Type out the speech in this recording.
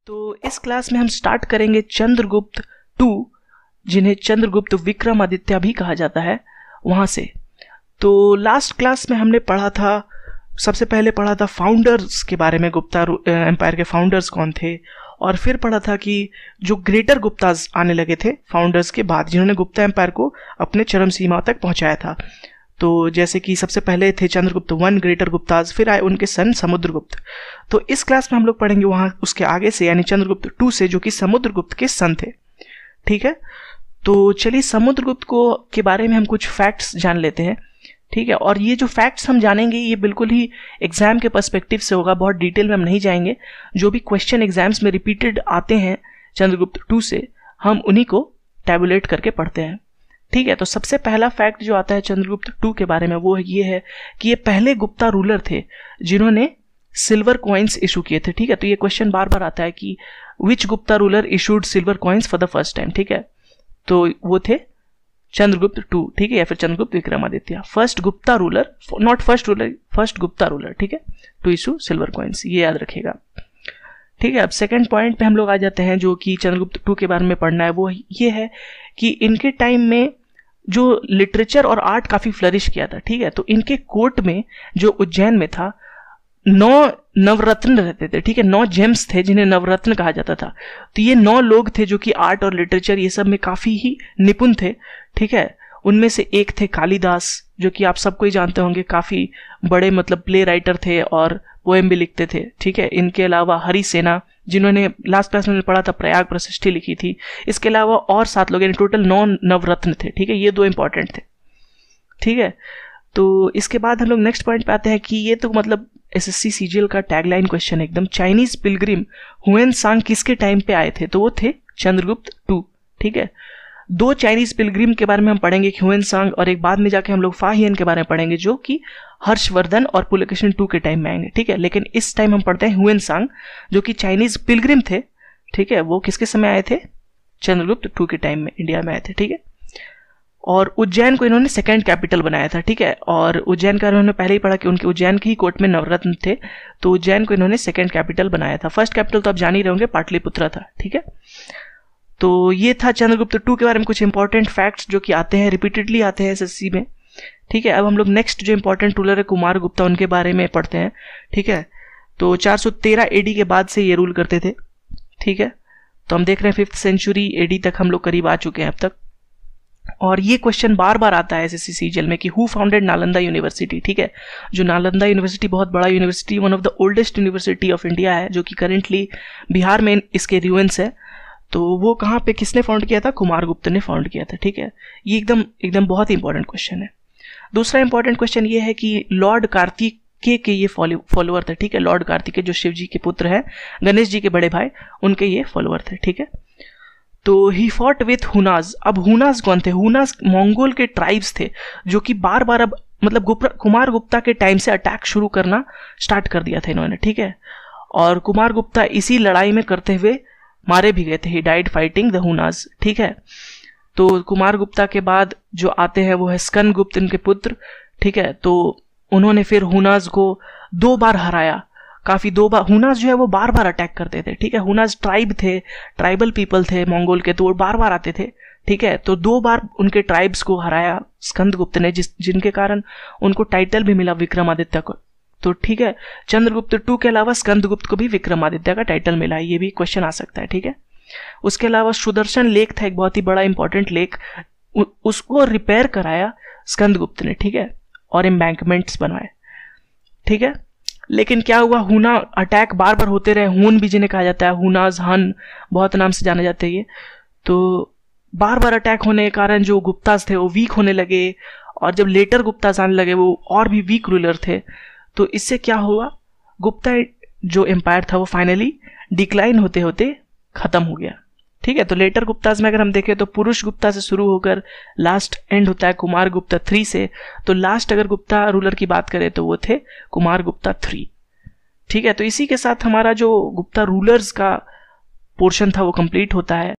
तो इस क्लास में हम स्टार्ट करेंगे चंद्रगुप्त टू, जिन्हें चंद्रगुप्त विक्रमादित्य भी कहा जाता है, वहाँ से। तो लास्ट क्लास में हमने पढ़ा था, सबसे पहले पढ़ा था फाउंडर्स के बारे में, गुप्ता एम्पायर के फाउंडर्स कौन थे, और फिर पढ़ा था कि जो ग्रेटर गुप्ताज आने लगे थे फाउंडर्स के बाद, जिन्होंने गुप्ता एम्पायर को अपने चरम सीमा तक पहुंचाया था। तो जैसे कि सबसे पहले थे चंद्रगुप्त वन, ग्रेटर गुप्ताज, फिर आए उनके सन समुद्रगुप्त। तो इस क्लास में हम लोग पढ़ेंगे वहाँ उसके आगे से, यानी चंद्रगुप्त टू से, जो कि समुद्रगुप्त के सन थे। ठीक है, तो चलिए समुद्रगुप्त को के बारे में हम कुछ फैक्ट्स जान लेते हैं। ठीक है, और ये जो फैक्ट्स हम जानेंगे ये बिल्कुल ही एग्जाम के पर्सपेक्टिव से होगा, बहुत डिटेल में हम नहीं जाएंगे। जो भी क्वेश्चन एग्जाम्स में रिपीटेड आते हैं चंद्रगुप्त टू से, हम उन्हीं को टैबुलेट करके पढ़ते हैं। ठीक है, तो सबसे पहला फैक्ट जो आता है चंद्रगुप्त टू के बारे में वो ये है कि ये पहले गुप्ता रूलर थे जिन्होंने सिल्वर कॉइन्स इशू किए थे। ठीक है, तो ये क्वेश्चन बार बार आता है कि which Gupta ruler issued silver coins for the first time. ठीक है, तो वो थे चंद्रगुप्त टू, ठीक है, या फिर Chandragupta Vikramaditya, first Gupta ruler, not first ruler, first Gupta ruler. ठीक है, टू इशू सिल्वर कॉइन्स, ये याद रखिएगा। ठीक है, अब सेकंड पॉइंट पे हम लोग आ जाते हैं, जो कि चंद्रगुप्त टू के बारे में पढ़ना है, वो ये है कि इनके टाइम में जो लिटरेचर और आर्ट काफी फ्लरिश किया था। ठीक है, तो इनके कोर्ट में जो उज्जैन में था 9 नवरत्न रहते थे। ठीक है, 9 जेम्स थे जिन्हें नवरत्न कहा जाता था। तो ये 9 लोग थे जो कि आर्ट और लिटरेचर ये सब में काफी ही निपुण थे। ठीक है, उनमें से एक थे कालिदास, जो कि आप सबको ही जानते होंगे, काफी बड़े मतलब प्ले राइटर थे और पोएम भी लिखते थे। ठीक है, इनके अलावा हरिसेना, जिन्होंने लास्ट क्लास में पढ़ा था प्रयाग प्रशिष्टि लिखी थी। इसके अलावा और 7 लोग, यानी टोटल 9 नवरत्न थे। ठीक है, ये 2 इंपॉर्टेंट थे। ठीक है, तो इसके बाद हम लोग नेक्स्ट पॉइंट पे आते हैं कि ये तो मतलब एसएससी सीजीएल का टैगलाइन क्वेश्चन एकदम, चाइनीज पिलग्रिम हुएन सांग किसके टाइम पे आए थे? तो वो थे चंद्रगुप्त टू। ठीक है, 2 चाइनीज पिलग्रिम के बारे में हम पढ़ेंगे, हुएन सांग, और एक बाद में जाके हम लोग फाहियन के बारे में पढ़ेंगे, जो कि हर्षवर्धन और पुलकेशिन टू के टाइम में आएंगे। ठीक है, लेकिन इस टाइम हम पढ़ते हैं हुएन सांग, जो कि चाइनीज पिलग्रिम थे। ठीक है, वो किसके समय आए थे? चंद्रगुप्त टू के टाइम में इंडिया में आए थे। ठीक है, और उज्जैन को इन्होंने सेकंड कैपिटल बनाया था। ठीक है, और उज्जैन का इन्होंने पहले ही पढ़ा कि उनके उज्जैन की ही कोर्ट में नवरत्न थे, तो उज्जैन को इन्होंने सेकंड कैपिटल बनाया था। फर्स्ट कैपिटल तो आप जान ही रहे होंगे, पाटलिपुत्रा था। ठीक है, तो ये था चंद्रगुप्त टू के बारे में कुछ इंपॉर्टेंट फैक्ट्स जो कि आते हैं, रिपीटेडली आते हैं एसएससी में। ठीक है, अब हम लोग नेक्स्ट जो इंपॉर्टेंट रूलर है कुमार गुप्ता, उनके बारे में पढ़ते हैं। ठीक है, तो 413 एडी के बाद से ये रूल करते थे। ठीक है, तो हम देख रहे हैं 5th सेंचुरी एडी तक हम लोग करीब आ चुके हैं अब तक। और ये क्वेश्चन बार बार आता है एसएससी सीजीएल में कि हु फाउंडेड नालंदा यूनिवर्सिटी। ठीक है, जो नालंदा यूनिवर्सिटी बहुत बड़ा university, one of the oldest university of India है, जो कि करेंटली बिहार में इसके रूइंस है। तो वो कहाँ पे किसने फाउंड किया था? कुमारगुप्त ने फाउंड किया था। ठीक है, ये एकदम एकदम बहुत ही इंपॉर्टेंट क्वेश्चन है। दूसरा इंपॉर्टेंट क्वेश्चन ये है कि लॉर्ड कार्तिकेय के ये फॉलोअर थे। ठीक है, लॉर्ड कार्तिकेय जो शिव जी के पुत्र हैं, गणेश जी के बड़े भाई, उनके ये फॉलोअर थे। ठीक है, तो ही फॉट विथ हुनाज। अब हुनाज कौन थे? हुनाज मंगोल के ट्राइब्स थे, जो कि बार बार अब मतलब कुमार गुप्ता के टाइम से अटैक शुरू करना स्टार्ट कर दिया था इन्होंने। ठीक है, और कुमार गुप्ता इसी लड़ाई में करते हुए मारे भी गए थे, he died fighting the Hunas. ठीक है, तो कुमार गुप्ता के बाद जो आते हैं वो है स्कंद गुप्त, इनके पुत्र। ठीक है, तो उन्होंने फिर हुनाज को 2 बार हराया, काफी 2 बार। हुनाज जो है वो बार बार अटैक करते थे। ठीक है, हुनाज ट्राइब थे, ट्राइबल पीपल थे मंगोल के, तो वो बार बार आते थे। ठीक है, तो 2 बार उनके ट्राइब्स को हराया स्कंदगुप्त ने, जिनके कारण उनको टाइटल भी मिला विक्रमादित्य को। तो ठीक है, चंद्रगुप्त टू के अलावा स्कंदगुप्त को भी विक्रमादित्य का टाइटल मिला, ये भी क्वेश्चन आ सकता है। ठीक है, उसके अलावा सुदर्शन लेक था एक बहुत ही बड़ा इंपॉर्टेंट लेक, उसको रिपेयर कराया स्कंदगुप्त ने। ठीक है, और एम्बैंकमेंट्स बनवाए। ठीक है, लेकिन क्या हुआ, हुना अटैक बार बार होते रहे, हुन भी जिन्हें कहा जाता है, हुनाज, हन, बहुत नाम से जाने जाते हैं ये। तो बार बार अटैक होने के कारण जो गुप्ताज थे वो वीक होने लगे, और जब लेटर गुप्ताज आने लगे वो और भी वीक रूलर थे। तो इससे क्या हुआ, गुप्ता जो एम्पायर था वो फाइनली डिक्लाइन होते होते खत्म हो गया। ठीक है, तो लेटर गुप्ताज में अगर हम देखें तो पुरुष गुप्ता से शुरू होकर लास्ट एंड होता है कुमार गुप्ता 3 से। तो लास्ट अगर गुप्ता रूलर की बात करें तो वो थे कुमार गुप्ता 3। ठीक है, तो इसी के साथ हमारा जो गुप्ता रूलर्स का पोर्शन था वो कंप्लीट होता है।